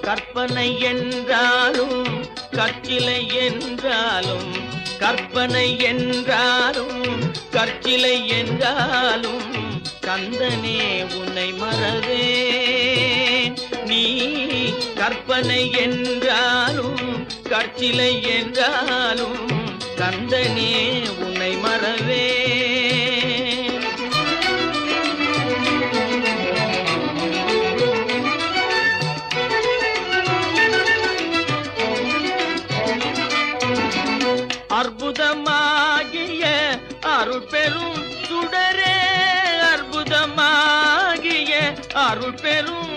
கற்பனை என்றாலும் கற்சிலை என்றாலும், கற்பனை என்றாலும் கற்சிலை என்றாலும் கந்தனே உன்னை மறவேன். நீ கற்பனை என்றாலும் கற்சிலை என்றாலும் கந்தனே உன்னை மறவேன். அற்புதமாகிய அருள் பெரும் சுடரே, அற்புதமாகிய அருள் பெரும்